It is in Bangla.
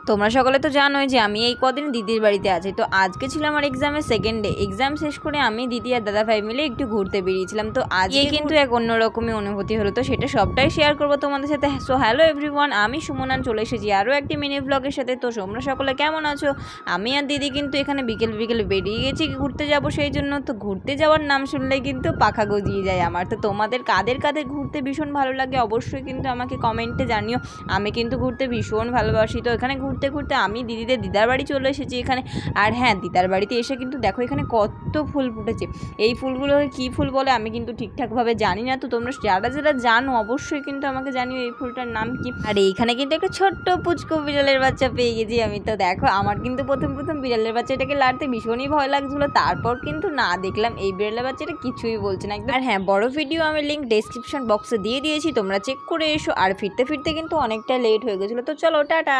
তোমরা সকলে তো জানোই যে আমি এই কদিন দিদির বাড়িতে আছি। তো আজকে ছিল আমার এক্সামের সেকেন্ড ডে। এক্সাম শেষ করে আমি দিদি আর দাদা ভাই মিলে একটু ঘুরতে বেরিয়েছিলাম। তো আজকে কিন্তু এক অন্যরকমই অনুভূতি হলো, তো সেটা সবটাই শেয়ার করবো তোমাদের সাথে। সো হ্যালো এভরিওয়ান, আমি সুমনান চলে এসেছি আরও একটি মিনি ব্লগের সাথে। তো তোমরা সকলে কেমন আছো? আমি আর দিদি কিন্তু এখানে বিকেল বিকেল বেরিয়ে গেছি ঘুরতে যাব সেই জন্য। তো ঘুরতে যাওয়ার নাম শুনলেই কিন্তু পাখা গজিয়ে যায় আমার। তো তোমাদের কাদের কাদের ঘুরতে ভীষণ ভালো লাগে অবশ্যই কিন্তু আমাকে কমেন্টে জানিও। আমি কিন্তু ঘুরতে ভীষণ ভালোবাসি। তো এখানে ঘুরতে ঘুরতে আমি দিদার বাড়ি চলে এসেছি এখানে। আর হ্যাঁ, দিদার বাড়িতে এসে কিন্তু দেখো এখানে কত ফুল ফুটেছে। এই ফুলগুলো কী ফুল বলে আমি কিন্তু ঠিকঠাকভাবে জানি না। তো তোমরা যারা যারা জানো অবশ্যই কিন্তু আমাকে জানিও এই ফুলটার নাম কি। আর এইখানে কিন্তু একটা ছোট্ট পুচকো বিড়ালের বাচ্চা পেয়ে গেছি আমি। তো দেখো আমার কিন্তু প্রথম বিড়ালের বাচ্চাটাকে লাড়তে ভীষণই ভয় লাগছিলো, তারপর কিন্তু না দেখলাম এই বিড়ালের বাচ্চাটা কিছুই বলছে না একদম। আর হ্যাঁ, বড় ভিডিও আমি লিঙ্ক ডেসক্রিপশন বক্সে দিয়ে দিয়েছি, তোমরা চেক করে এসো। আর ফিরতে ফিরতে কিন্তু অনেকটা লেট হয়ে গেছিলো। তো চলো টাটা।